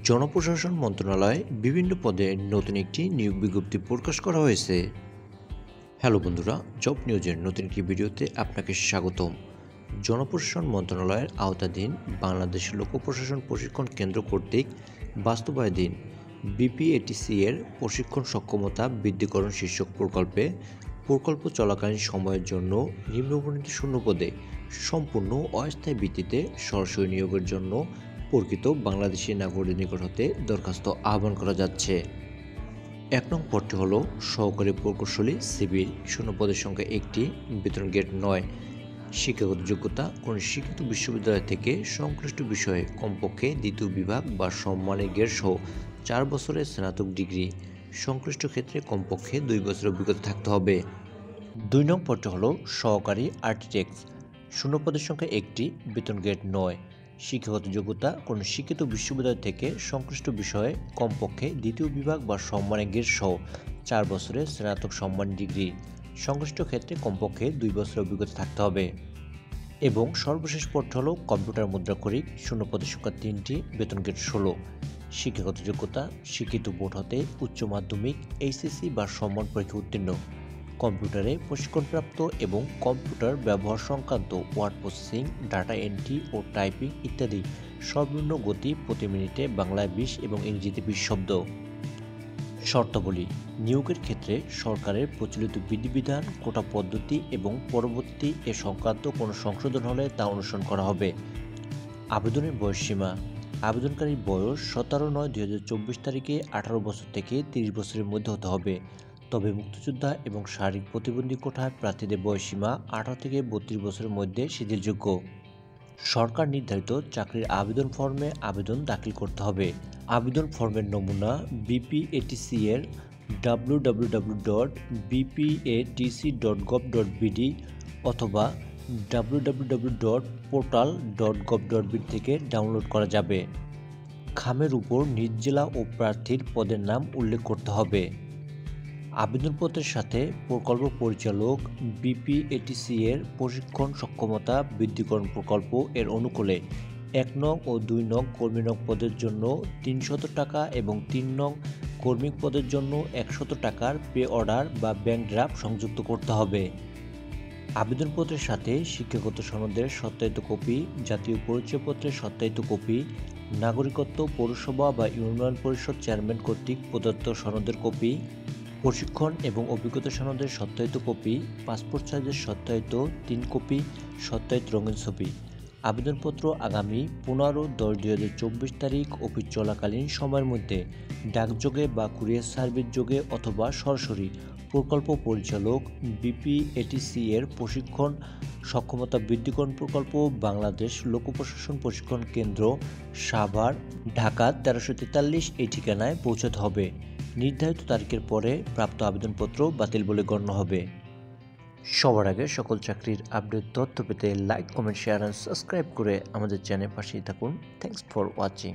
জনপ্রশাসন মন্ত্রণালয়ে বিভিন্ন পদে নতুন একটি নিয়োগ বিজ্ঞপ্তি প্রকাশ করা হয়েছে। হ্যালো বন্ধুরা, জব নিউজের নতুন একটি ভিডিওতে আপনাকে স্বাগতম। জনপ্রশাসন মন্ত্রণালয়ের আওতাধীন বাংলাদেশ লোক প্রশাসন প্রশিক্ষণ কেন্দ্র কর্তৃক বাস্তবায়নাধীন বিপিএটিসি এর প্রশিক্ষণ সক্ষমতা বৃদ্ধিকরণ শীর্ষক প্রকল্প চলাকালীন সময়ের জন্য নিম্নবর্ণিত শূন্যপদে সম্পূর্ণ অস্থায়ী ভিত্তিতে সরাসরি নিয়োগের জন্য প্রকৃত বাংলাদেশি নাগরিকের নিকট হতে দরখাস্ত আহ্বান করা যাচ্ছে। 1 নং পদটি হল সহকারী প্রকৌশলী সিভিল, শূন্যপদের সংখ্যা 1টি, বেতন গ্রেড 9। শিক্ষাগত যোগ্যতা: কোন শিক্ষিত বিশ্ববিদ্যালয় থেকে সংশ্লিষ্ট বিষয়ে কমপক্ষে দ্বিতীয় বিভাগ বা সম্মানের গ্রেড সহ 4 বছরের স্নাতক ডিগ্রি, সংশ্লিষ্ট ক্ষেত্রে কমপক্ষে 2 বছরের অভিজ্ঞতা থাকতে হবে। 2 নং পদটি হল সহকারী আর্কিটেক্ট, শূন্যপদের সংখ্যা 1টি, বেতন গ্রেড 9। শিক্ষাগত যোগ্যতা: কোন শিক্ষিত বিশ্ববিদ্যালয় থেকে সংশ্লিষ্ট বিষয়ে কমপক্ষে দ্বিতীয় বিভাগ বা সম্মানের গ্রেড সহ 4 বছরের স্নাতক সম্মান ডিগ্রি, সংশ্লিষ্ট ক্ষেত্রে কমপক্ষে 2 বছরের অভিজ্ঞতা থাকতে হবে। এবং সর্বশেষ পদটি হল কম্পিউটার মুদ্রাক্ষরিক, শূন্যপদের সংখ্যা 3টি, বেতন গ্রেড 16। শিক্ষাগত যোগ্যতা: শিক্ষিত বোর্ড হতে উচ্চ মাধ্যমিক, এইচএসসি বা সম্মান পরীক্ষা উত্তীর্ণ, কম্পিউটারে প্রশিক্ষণপ্রাপ্ত এবং কম্পিউটার ব্যবহার সংক্রান্ত ওয়ার্ড প্রসেসিং, ডাটা এন্ট্রি ও টাইপিং ইত্যাদি সর্বনিম্ন গতি প্রতি মিনিটে বাংলায় 20 এবং ইংরেজিতে 20 শব্দ। শর্তাবলী: নিয়োগের ক্ষেত্রে সরকারের প্রচলিত বিধিবিধান, কোটা পদ্ধতি এবং পরবর্তী এ সংক্রান্ত কোনো সংশোধন হলে তা অনুসরণ করা হবে। আবেদনের বয়সসীমা: আবেদনকারীর বয়স 17/9/2024 তারিখে 18 বছর থেকে 30 বছরের মধ্যে হতে হবে। তবে মুক্তিযোদ্ধা এবং শারীরিক প্রতিবন্ধী কোটায় প্রার্থীদের বয়সসীমা 18 থেকে 32 বছরের মধ্যে শিথিলযোগ্য। সরকার নির্ধারিত চাকরির আবেদন ফর্মে আবেদন দাখিল করতে হবে। আবেদন ফর্মের নমুনা বিপিএটিসি এর www.bpatc.gov.bd অথবা www.portal.gov.bd থেকে ডাউনলোড করা যাবে। খামের উপর নিজ জেলা ও প্রার্থীর পদের নাম উল্লেখ করতে হবে। আবেদনপত্রের সাথে প্রকল্প পরিচালক বিপিএটিসি এর প্রশিক্ষণ সক্ষমতা বৃদ্ধিকরণ প্রকল্প এর অনুকূলে 1 নং ও 2 নং কর্মী নং পদের জন্য 300 টাকা এবং 3 নং কর্মী পদের জন্য 100 টাকার পে অর্ডার বা ব্যাংক ড্রাফট সংযুক্ত করতে হবে। আবেদনপত্রের সাথে শিক্ষাগত সনদের সত্যায়িত কপি, জাতীয় পরিচয়পত্রের সত্যায়িত কপি, নাগরিকত্ব পৌরসভা বা ইউনিয়ন পরিষদ চেয়ারম্যান কর্তৃক প্রদত্ত সনদের কপি, প্রশিক্ষণ এবং অভিজ্ঞতা সনদের সত্যায়িত কপি, পাসপোর্ট সাইজের সত্যায়িত 3 কপি সত্যায়িত রঙিন ছবি। আবেদনপত্র আগামী 15/10/2024 তারিখ অফিস চলাকালীন সময়ের মধ্যে ডাকযোগে বা কুরিয়ার সার্ভিস যোগে অথবা সরাসরি প্রকল্প পরিচালক বিপিএটিসি এর প্রশিক্ষণ সক্ষমতা বৃদ্ধিকরণ প্রকল্প, বাংলাদেশ লোক প্রশাসন প্রশিক্ষণ কেন্দ্র, সাভার, ঢাকা 1343 এই ঠিকানায় পৌঁছাতে হবে। নির্ধারিত তারিখের পরে প্রাপ্ত আবেদনপত্র বাতিল বলে গণ্য হবে। সবার আগে সকল চাকরির আপডেট তথ্য পেতে লাইক, কমেন্ট, শেয়ার এবং সাবস্ক্রাইব করে আমাদের চ্যানেল পাশেই থাকুন। Thanks for watching.